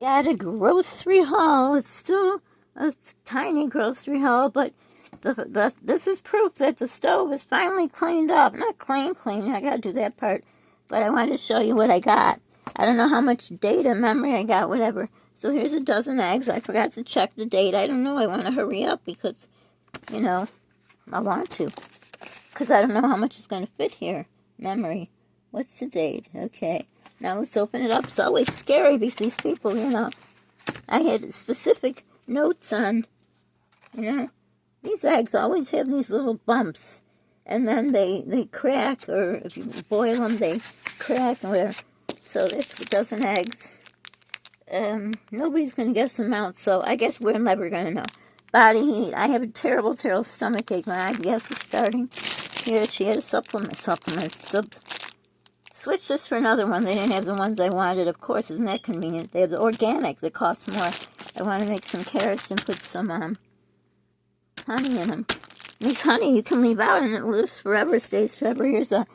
Got a grocery haul. It's still a tiny grocery haul, but this is proof that the stove is finally cleaned up. Not clean, I gotta do that part. But I wanted to show you what I got. I don't know how much data, memory I got, whatever. So here's a dozen eggs. I forgot to check the date. I don't know. I want to hurry up because, I want to. Because I don't know how much is going to fit here. Memory. What's the date? Okay. Now let's open it up. It's always scary because these people, I had specific notes on, these eggs always have these little bumps. And then they crack, or if you boil them, they crack and whatever. So that's a dozen eggs. Nobody's going to guess them out, so I guess we're never going to know. Body heat. I have a terrible, terrible stomach ache. My IBS is starting. Here, she had a supplement. Switch this for another one. They didn't have the ones I wanted, of course. Isn't that convenient? They have the organic that costs more. I want to make some carrots and put some honey in them. These honey you can leave out and it lives forever, stays forever. Here's a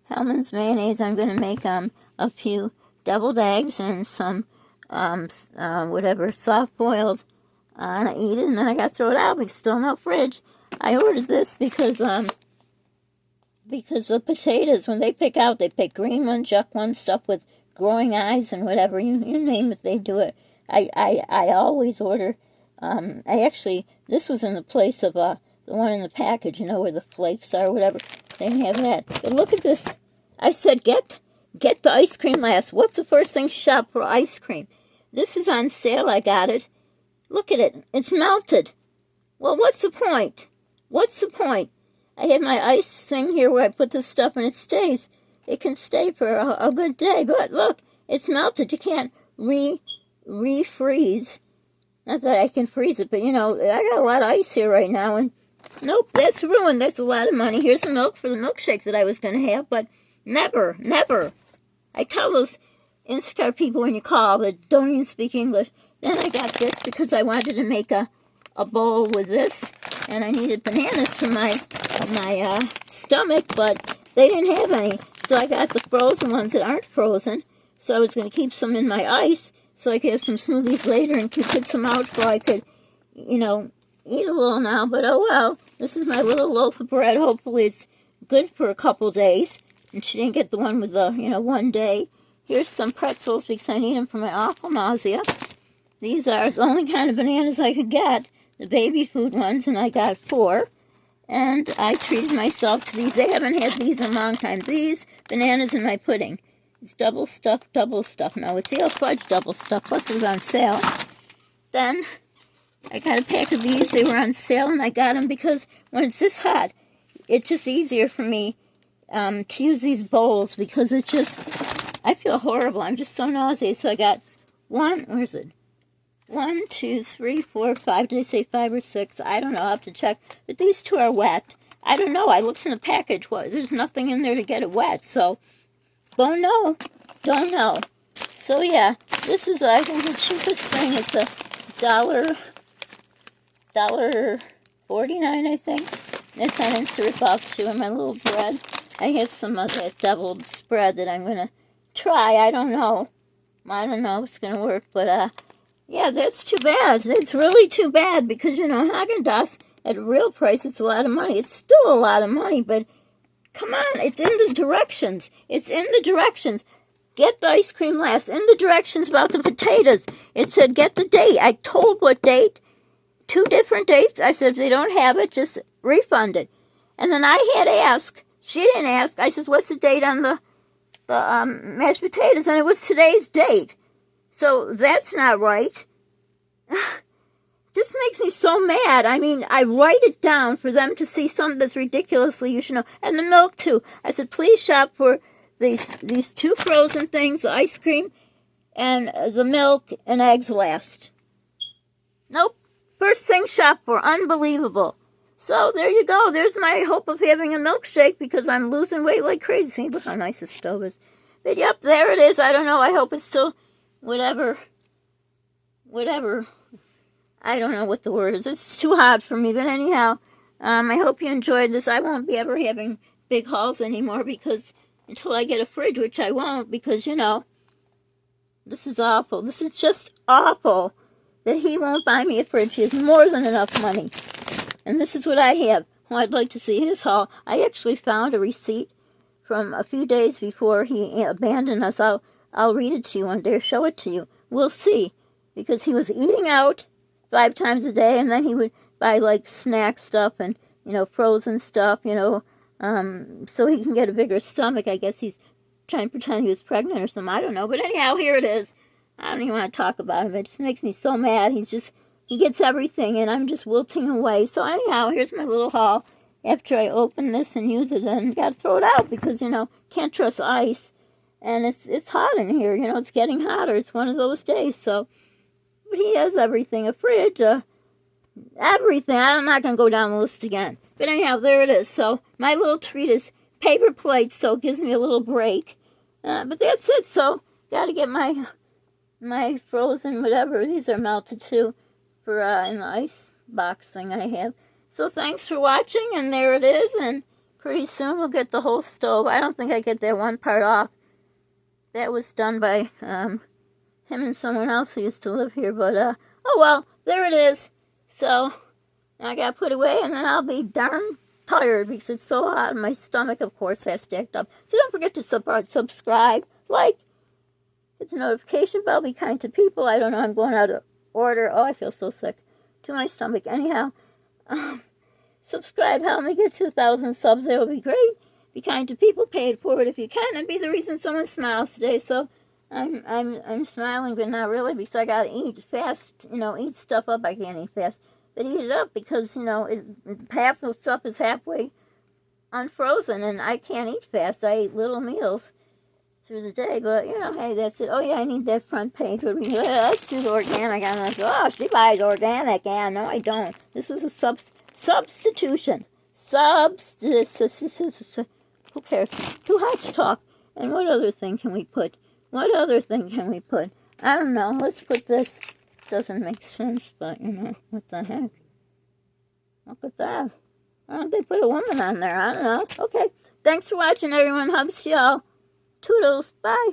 Hellmann's mayonnaise. I'm going to make a few deviled eggs and some soft-boiled. And I eat it, and then I got to throw it out because still no fridge. I ordered this because the potatoes, when they pick out, they pick green ones, yuck ones, stuff with growing eyes and whatever, you name it, they do it. I always order, this was in the place of the one in the package, where the flakes are, whatever. They didn't have that. But look at this. I said, get the ice cream last. What's the first thing? Shop for ice cream. This is on sale. I got it. Look at it. It's melted. Well, what's the point? What's the point? I have my ice thing here where I put this stuff and it stays. It can stay for a good day. But look, it's melted. You can't refreeze. Not that I can freeze it, but I got a lot of ice here right now. And nope, that's ruined. That's a lot of money. Here's the milk for the milkshake that I was going to have, but never. I tell those Instacart people when you call that don't even speak English. Then I got this because I wanted to make a bowl with this, and I needed bananas for my stomach, but they didn't have any. So I got the frozen ones that aren't frozen. So I was going to keep some in my ice so I could have some smoothies later and put some out so I could, eat a little now. But oh well, this is my little loaf of bread. Hopefully it's good for a couple days. And she didn't get the one with the, one day. Here's some pretzels because I need them for my awful nausea. These are the only kind of bananas I could get, the baby food ones, and I got 4. And I treated myself to these. They haven't had these in a long time. These bananas in my pudding. It's double stuffed. No, it's the fudge double stuffed, plus it was on sale. Then I got a pack of these. They were on sale, and I got them because when it's this hot, it's just easier for me to use these bowls because it's just, I feel horrible. I'm just so nauseous. So I got 1, 2, 3, 4, 5. Did I say 5 or 6? I don't know. I'll have to check. But these 2 are wet. I don't know. I looked in the package. There's nothing in there to get it wet. So, don't know. So, yeah. This is, I think, the cheapest thing. It's $1.49, I think. It's on Instacart box, too. And my little bread. I have some of that deviled spread that I'm going to try. I don't know if it's going to work. But, yeah, that's too bad. It's really too bad because, Haagen-Dazs at real price, it's a lot of money. It's still a lot of money, but come on, it's in the directions. Get the ice cream last. In the directions about the potatoes, it said get the date. I told what date. 2 different dates. I said if they don't have it, just refund it. And then I had asked. She didn't ask. I said, what's the date on the mashed potatoes? And it was today's date. So that's not right. This makes me so mad. I mean, I write it down for them to see something that's ridiculously, you should know. And the milk, too. I said, please shop for these 2 frozen things, the ice cream and the milk and eggs last. Nope. First thing shop for. Unbelievable. So there you go. There's my hope of having a milkshake because I'm losing weight like crazy. See, look how nice the stove is. But yep, there it is. I don't know. I hope it's still whatever. I don't know what the word is. It's too hot for me. But anyhow, I hope you enjoyed this. I won't be ever having big hauls anymore because until I get a fridge, which I won't because, This is awful. This is just awful that he won't buy me a fridge. He has more than enough money. And this is what I have. Well, I'd like to see his haul. I actually found a receipt from a few days before he abandoned us. I'll read it to you one day or show it to you. We'll see. Because he was eating out 5 times a day, and then he would buy, like, snack stuff and, frozen stuff, so he can get a bigger stomach. I guess he's trying to pretend he was pregnant or something. I don't know. But anyhow, here it is. I don't even want to talk about him. It just makes me so mad. He gets everything, and I'm just wilting away. So anyhow, here's my little haul. After I open this and use it, and got to throw it out because, can't trust ice. And it's hot in here. It's getting hotter. It's one of those days. So, but he has everything. A fridge, everything. I'm not going to go down the list again. But anyhow, there it is. So my little treat is paper plates, so it gives me a little break. But that's it. So got to get my frozen whatever. These are melted too for in the ice box thing I have. So thanks for watching, and there it is. And pretty soon we'll get the whole stove. I don't think I get that one part off. That was done by him and someone else who used to live here. But oh well, there it is. So I got to put away, and then I'll be darn tired because it's so hot, and my stomach, of course, has stacked up. So don't forget to subscribe, like, hit the notification bell, be kind to people. I don't know, I'm going out of order. Oh, I feel so sick to my stomach. Anyhow, subscribe, help me get 2,000 subs. That would be great. Be kind to people, pay it forward if you can, and be the reason someone smiles today. So I'm smiling, but not really, because I gotta eat fast. Eat stuff up. I can't eat fast. But eat it up because, half the stuff is halfway unfrozen, and I can't eat fast. I eat little meals through the day, but, hey, that's it. Oh, yeah, I need that front page. Let's do the organic. I'm like, oh, she buys organic. Yeah, no, I don't. This was a substitution. Who cares? Too hot to talk. And what other thing can we put? I don't know. Let's put this. Doesn't make sense, but, what the heck? Look at that. Why don't they put a woman on there? I don't know. Okay. Thanks for watching, everyone. Hugs to y'all. Toodles. Bye.